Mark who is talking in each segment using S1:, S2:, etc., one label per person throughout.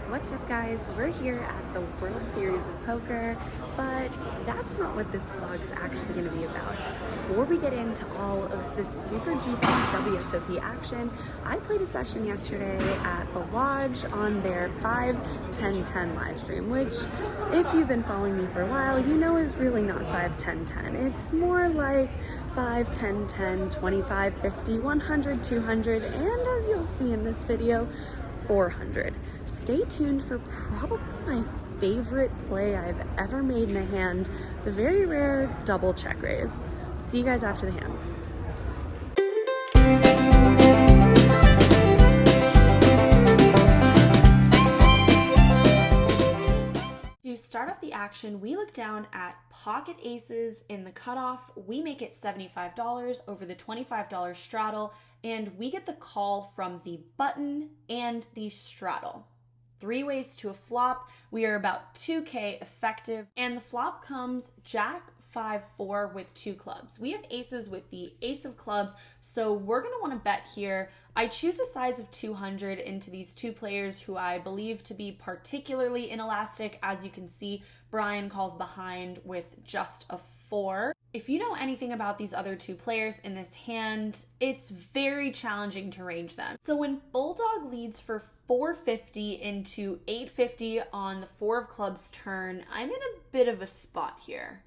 S1: What's up, guys? We're here at the World Series of Poker, but that's not what this vlog's actually going to be about. Before we get into all of the super juicy WSOP action, I played a session yesterday at the Lodge on their 5-10-10 live stream, which, if you've been following me for a while, you know is really not 5-10-10. It's more like 5-10-10, 25, 50, 100, 200, and as you'll see in this video, 400. Stay tuned for probably my favorite play I've ever made in a hand, the very rare double check raise. See you guys after the hands. To start off the action, we look down at pocket aces in the cutoff. We make it $75 over the $25 straddle, and we get the call from the button and the straddle. 3 ways to a flop. We are about 2K effective, and the flop comes Jack 5-4 with 2 clubs. We have aces with the ace of clubs, so we're going to want to bet here. I choose a size of 200 into these 2 players who I believe to be particularly inelastic. As you can see, Brian calls behind with just a 4. If you know anything about these other 2 players in this hand, it's very challenging to range them. So when Bulldog leads for 450 into 850 on the 4 of clubs turn, I'm in a bit of a spot here.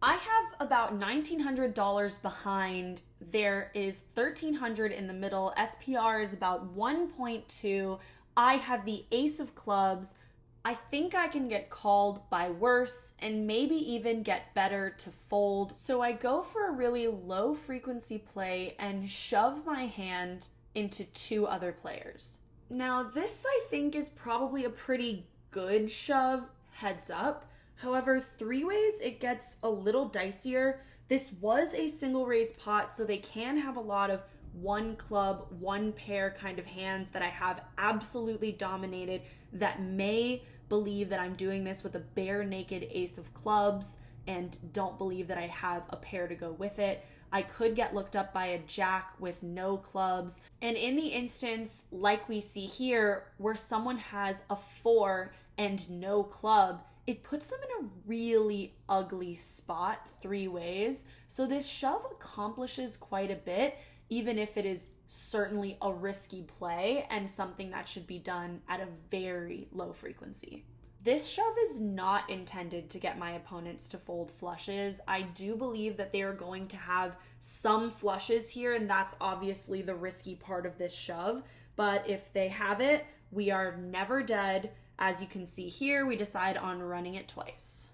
S1: I have about $1,900 behind. There is $1,300 in the middle. SPR is about 1.2. I have the ace of clubs. I think I can get called by worse and maybe even get better to fold. So I go for a really low frequency play and shove my hand into 2 other players. Now this I think is probably a pretty good shove, heads up. However, 3 ways it gets a little dicier. This was a single raise pot, so they can have a lot of 1 club, 1 pair kind of hands that I have absolutely dominated that may believe that I'm doing this with a bare naked ace of clubs and don't believe that I have a pair to go with it. I could get looked up by a jack with no clubs. And in the instance, like we see here, where someone has a 4 and no club, it puts them in a really ugly spot 3 ways. So this shove accomplishes quite a bit, even if it is certainly a risky play and something that should be done at a very low frequency. This shove is not intended to get my opponents to fold flushes. I do believe that they are going to have some flushes here, and that's obviously the risky part of this shove. But if they have it, we are never dead. As you can see here, we decide on running it twice.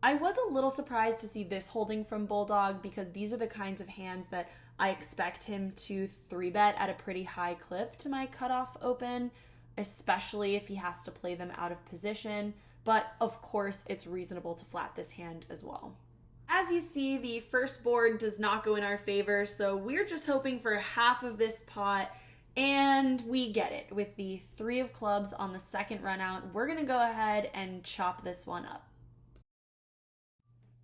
S1: I was a little surprised to see this holding from Bulldog because these are the kinds of hands that I expect him to 3-bet at a pretty high clip to my cutoff open, especially if he has to play them out of position. But of course, it's reasonable to flat this hand as well. As you see, the first board does not go in our favor, so we're just hoping for half of this pot. And we get it. With the 3 of clubs on the second run out, we're going to go ahead and chop this one up.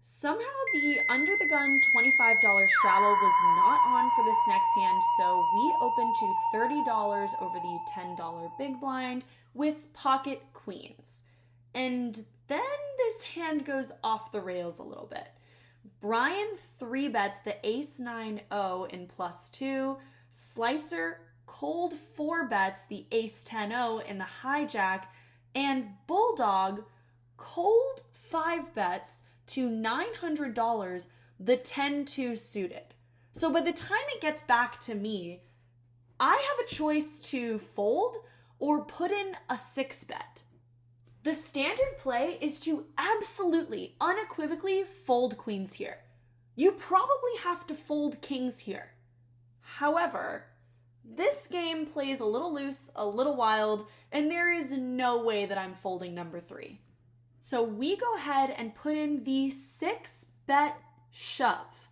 S1: Somehow the under the gun $25 straddle was not on for this next hand, so we open to $30 over the $10 big blind with pocket queens. And then this hand goes off the rails a little bit. Brian 3-bets the ace 9-0 in +2. Slicer cold 4-bets the ace 10-0 in the hijack, and Bulldog cold 5-bets to $900 the 10-2 suited. So by the time it gets back to me, I have a choice to fold or put in a 6-bet. The standard play is to absolutely, unequivocally fold queens here. You probably have to fold kings here. However, this game plays a little loose, a little wild, and there is no way that I'm folding number 3. So we go ahead and put in the 6-bet shove.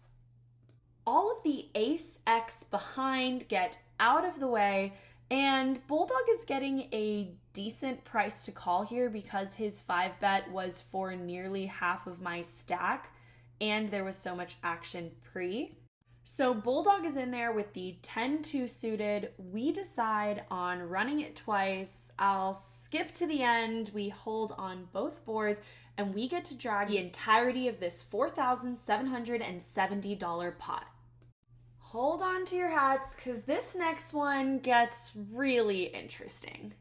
S1: All of the ace X behind get out of the way, and Bulldog is getting a decent price to call here because his 5-bet was for nearly half of my stack, and there was so much action pre. So Bulldog is in there with the 10-2 suited. We decide on running it twice. I'll skip to the end. We hold on both boards and we get to drag the entirety of this $4,770 pot. Hold on to your hats because this next one gets really interesting.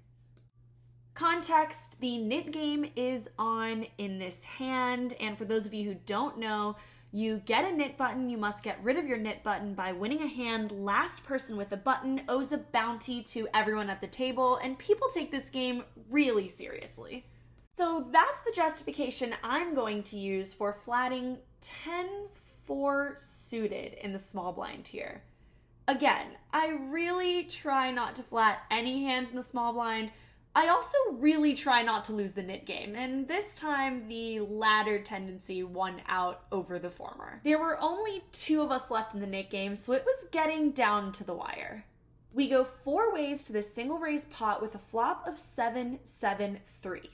S1: Context, the knit game is on in this hand, and for those of you who don't know, you get a knit button, you must get rid of your knit button by winning a hand. Last person with a button owes a bounty to everyone at the table, and people take this game really seriously. So that's the justification I'm going to use for flatting 10-4 suited in the small blind here. Again, I really try not to flat any hands in the small blind. I also really try not to lose the knit game, and this time the latter tendency won out over the former. There were only 2 of us left in the knit game, so it was getting down to the wire. We go 4 ways to this single raise pot with a flop of 7-7-3.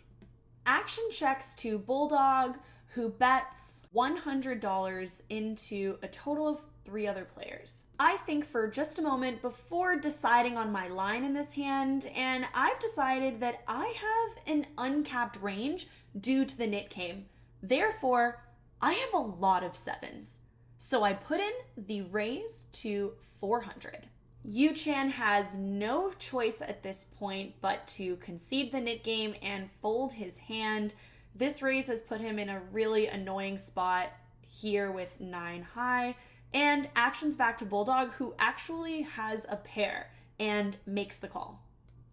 S1: Action checks to Bulldog, who bets $100 into a total of 3 other players. I think for just a moment before deciding on my line in this hand, and I've decided that I have an uncapped range due to the knit game. Therefore, I have a lot of 7s. So I put in the raise to 400. Yu-chan has no choice at this point but to concede the knit game and fold his hand. This raise has put him in a really annoying spot here with 9 high. And actions back to Bulldog, who actually has a pair and makes the call.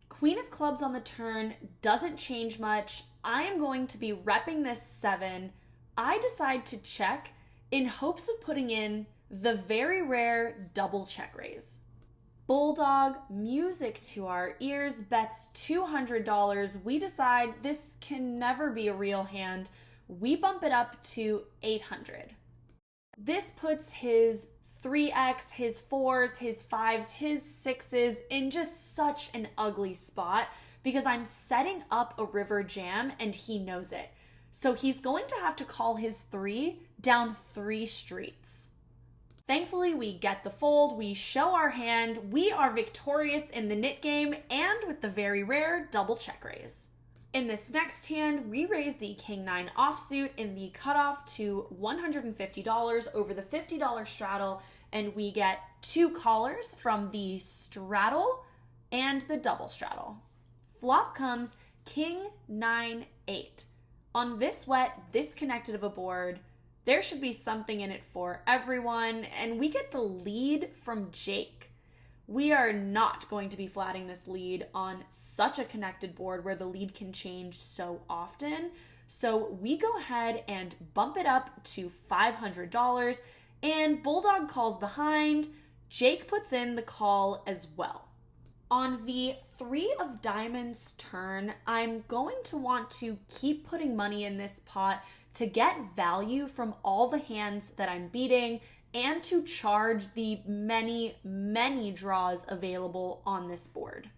S1: Queen of clubs on the turn doesn't change much. I am going to be repping this 7. I decide to check in hopes of putting in the very rare double check raise. Bulldog, music to our ears, bets $200. We decide this can never be a real hand. We bump it up to 800. This puts his 3x, his 4s, his 5s, his 6s in just such an ugly spot because I'm setting up a river jam and he knows it. So he's going to have to call his 3 down 3 streets. Thankfully, we get the fold, we show our hand, we are victorious in the knit game and with the very rare double check raise. In this next hand, we raise the King-9 offsuit in the cutoff to $150 over the $50 straddle, and we get 2 callers from the straddle and the double straddle. Flop comes King-9-8. On this wet, this connected of a board, there should be something in it for everyone, and we get the lead from Jake. We are not going to be flatting this lead on such a connected board where the lead can change so often. So we go ahead and bump it up to $500 and Bulldog calls behind. Jake puts in the call as well. On the 3 of diamonds turn, I'm going to want to keep putting money in this pot to get value from all the hands that I'm beating and to charge the many, many draws available on this board.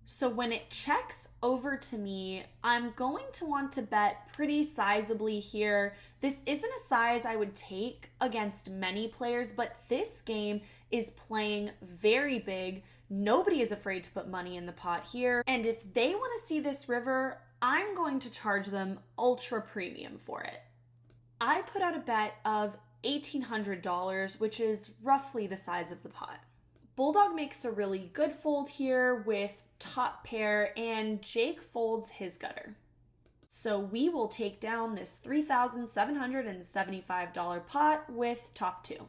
S1: So when it checks over to me, I'm going to want to bet pretty sizably here. This isn't a size I would take against many players, but this game is playing very big. Nobody is afraid to put money in the pot here. And if they want to see this river, I'm going to charge them ultra premium for it. I put out a bet of $1,800, which is roughly the size of the pot. Bulldog makes a really good fold here with top pair, and Jake folds his gutter. So we will take down this $3,775 pot with top 2.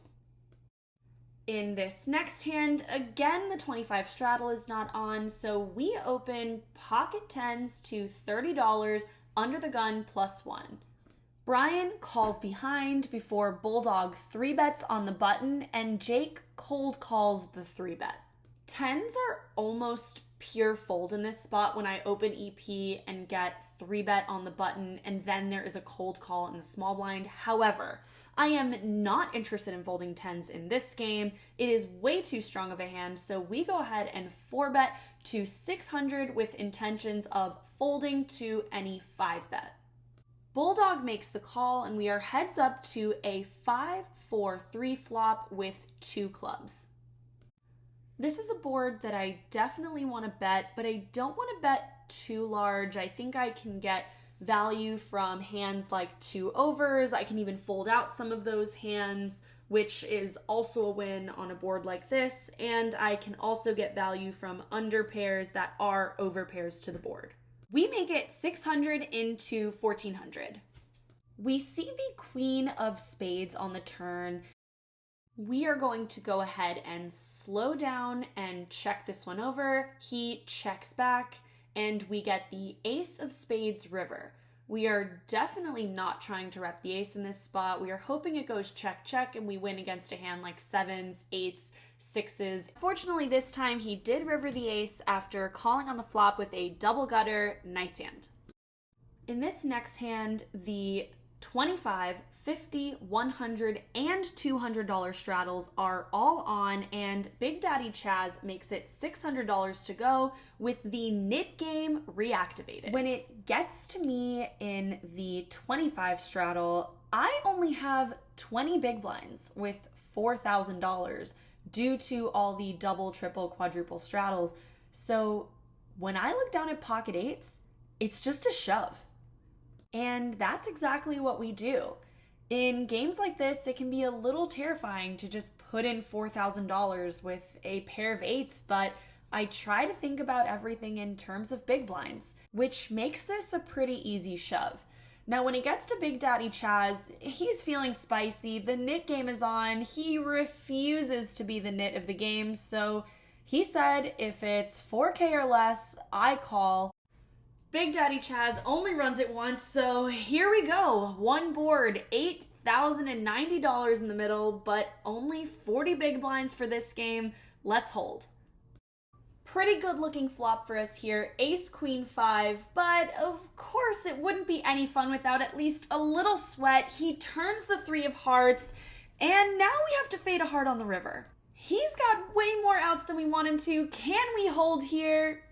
S1: In this next hand, again, the 25 straddle is not on, so we open pocket 10s to $30 under the gun +1. Brian calls behind before Bulldog 3-bets on the button, and Jake cold calls the 3-bet. 10s are almost pure fold in this spot when I open EP and get 3-bet on the button, and then there is a cold call in the small blind. However, I am not interested in folding 10s in this game. It is way too strong of a hand, so we go ahead and 4-bet to $600 with intentions of folding to any 5-bet. Bulldog makes the call, and we are heads up to a 5-4-3 flop with 2 clubs. This is a board that I definitely want to bet, but I don't want to bet too large. I think I can get value from hands like 2 overs. I can even fold out some of those hands, which is also a win on a board like this. And I can also get value from under pairs that are over pairs to the board. We make it 600 into 1400. We see the queen of spades on the turn. We are going to go ahead and slow down and check this one over. He checks back, and we get the ace of spades river. We are definitely not trying to rep the ace in this spot. We are hoping it goes check, check, and we win against a hand like 7s, 8s, 6s. Fortunately, this time he did river the ace after calling on the flop with a double gutter. Nice hand. In this next hand, the 25, 50, 100, and $200 straddles are all on, and Big Daddy Chaz makes it $600 to go with the knit game reactivated. When it gets to me in the 25 straddle, I only have 20 big blinds with $4,000 due to all the double, triple, quadruple straddles. So when I look down at pocket eights, it's just a shove. And that's exactly what we do. In games like this, it can be a little terrifying to just put in $4,000 with a pair of eights, but I try to think about everything in terms of big blinds, which makes this a pretty easy shove. Now, when it gets to Big Daddy Chaz, he's feeling spicy. The nit game is on. He refuses to be the nit of the game, so he said if it's 4K or less, I call. Big Daddy Chaz only runs it once, so here we go. One board, $8,090 in the middle, but only 40 big blinds for this game. Let's hold. Pretty good looking flop for us here, ace queen 5, but of course it wouldn't be any fun without at least a little sweat. He turns the 3 of hearts, and now we have to fade a heart on the river. He's got way more outs than we want him to. Can we hold here?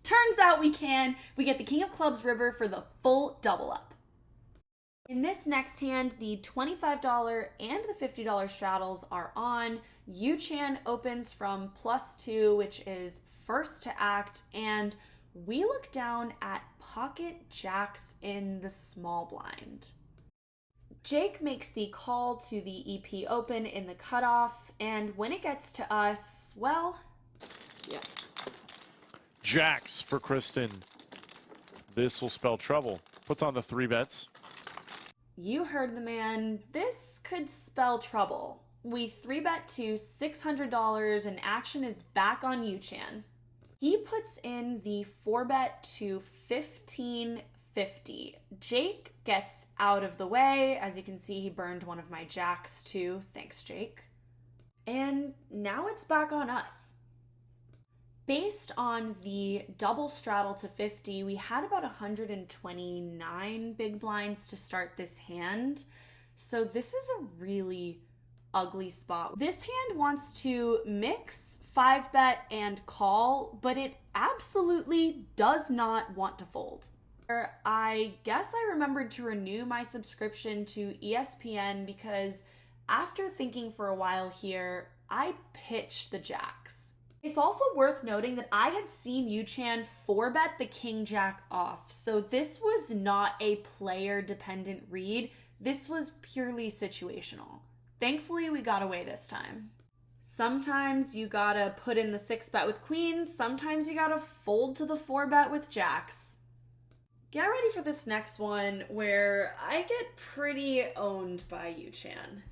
S1: Turns out we can. We get the king of clubs river for the full double up. In this next hand, the $25 and the $50 straddles are on. Yu-Chan opens from +2, which is first to act, and we look down at pocket jacks in the small blind. Jake makes the call to the EP open in the cutoff, and when it gets to us, well, yeah.
S2: Jacks for Kristen. This will spell trouble. Puts on the 3 bets.
S1: You heard the man. This could spell trouble. We 3-bet to $600, and action is back on Yu-Chan. He puts in the 4-bet to $1,550. Jake gets out of the way. As you can see, he burned one of my jacks too. Thanks, Jake. And now it's back on us. Based on the double straddle to 50, we had about 129 big blinds to start this hand. So this is a really ugly spot. This hand wants to mix 5-bet and call, but it absolutely does not want to fold. I guess I remembered to renew my subscription to ESPN because after thinking for a while here, I pitched the jacks. It's also worth noting that I had seen Yu-Chan 4-bet the king jack off, so this was not a player-dependent read. This was purely situational. Thankfully, we got away this time. Sometimes you gotta put in the 6-bet with queens, sometimes you gotta fold to the 4-bet with jacks. Get ready for this next one where I get pretty owned by Yu-Chan.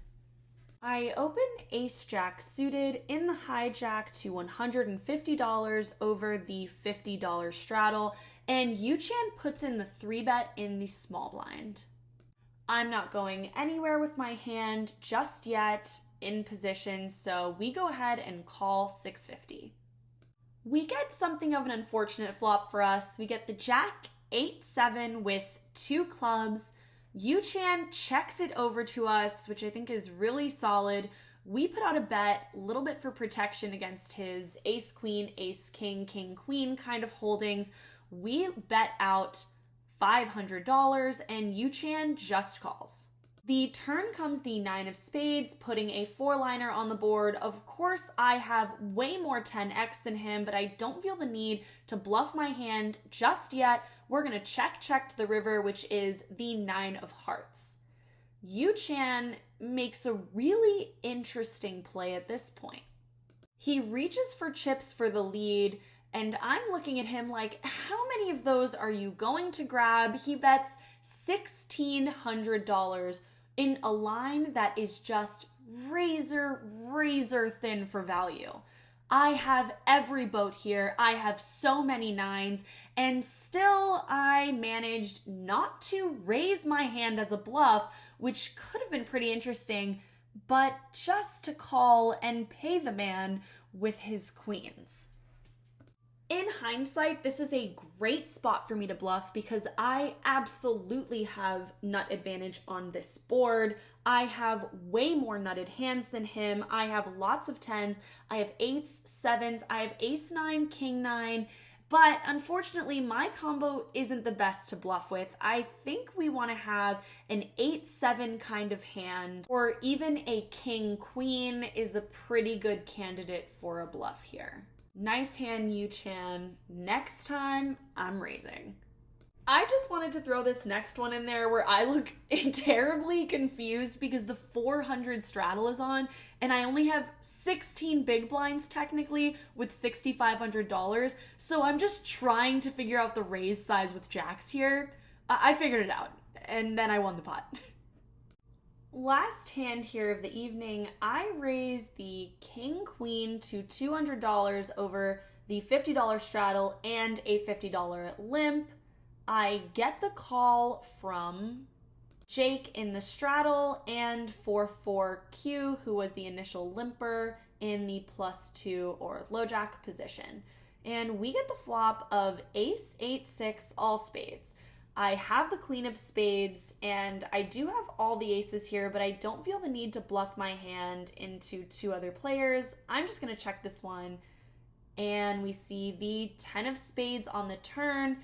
S1: I open ace-jack suited in the hijack to $150 over the $50 straddle, and Yu-Chan puts in the 3-bet in the small blind. I'm not going anywhere with my hand just yet in position, so we go ahead and call $650. We get something of an unfortunate flop for us. We get the jack 8-7 with 2 clubs. Yu-Chan checks it over to us, which I think is really solid. We put out a bet, a little bit for protection against his ace-queen, ace-king, king-queen kind of holdings. We bet out $500, and Yu-Chan just calls. The turn comes the 9 of spades, putting a 4-liner on the board. Of course, I have way more 10x than him, but I don't feel the need to bluff my hand just yet. We're gonna check to the river, which is the 9 of hearts. Yu-Chan makes a really interesting play at this point. He reaches for chips for the lead, and I'm looking at him like, how many of those are you going to grab? He bets $1,600 in a line that is just razor thin for value. I have every boat here. I have so many 9s, and still I managed not to raise my hand as a bluff, which could have been pretty interesting, but just to call and pay the man with his queens. In hindsight, this is a great spot for me to bluff because I absolutely have nut advantage on this board. I have way more nutted hands than him. I have lots of 10s. I have 8s, 7s. I have ace 9, king 9. But unfortunately, my combo isn't the best to bluff with. I think we want to have an 8-7 kind of hand, or even a king-queen is a pretty good candidate for a bluff here. Nice hand, Yu-Chan. Next time, I'm raising. I just wanted to throw this next one in there where I look terribly confused because the 400 straddle is on and I only have 16 big blinds technically with $6,500. So I'm just trying to figure out the raise size with jacks here. I figured it out and then I won the pot. Last hand here of the evening, I raised the king queen to $200 over the $50 straddle and a $50 limp. I get the call from Jake in the straddle and 4-4Q, who was the initial limper, in the +2 or low jack position. And we get the flop of ace, 8, 6, all spades. I have the queen of spades and I do have all the aces here, but I don't feel the need to bluff my hand into 2 other players. I'm just gonna check this one. And we see the 10 of spades on the turn.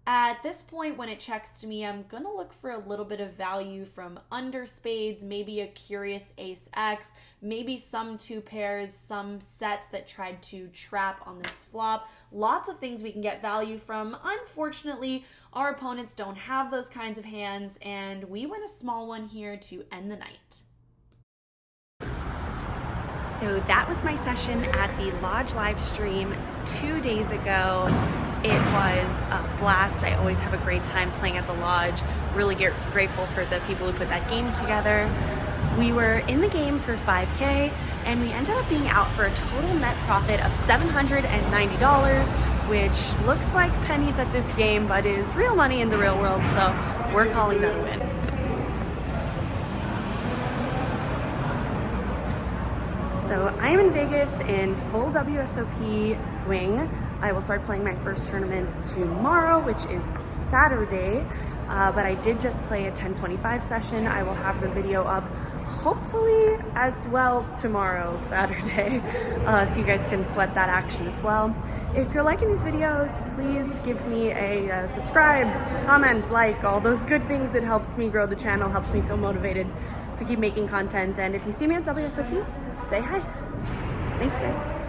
S1: At this point, when it checks to me, I'm gonna look for a little bit of value from under spades, maybe a curious ace X, maybe some 2 pairs, some sets that tried to trap on this flop. Lots of things we can get value from. Unfortunately, our opponents don't have those kinds of hands, and we win a small one here to end the night. So that was my session at the Lodge live stream 2 days ago. It was a blast. I always have a great time playing at the Lodge. Really grateful for the people who put that game together. We were in the game for 5K and we ended up being out for a total net profit of $790, which looks like pennies at this game, but is real money in the real world, so we're calling that a win. So I am in Vegas in full WSOP swing. I will start playing my first tournament tomorrow, which is Saturday, but I did just play a 1025 session. I will have the video up hopefully as well tomorrow, Saturday, so you guys can sweat that action as well. If you're liking these videos, please give me a subscribe, comment, like, all those good things. It helps me grow the channel, helps me feel motivated to keep making content. And if you see me at WSOP, say hi. Thanks, guys.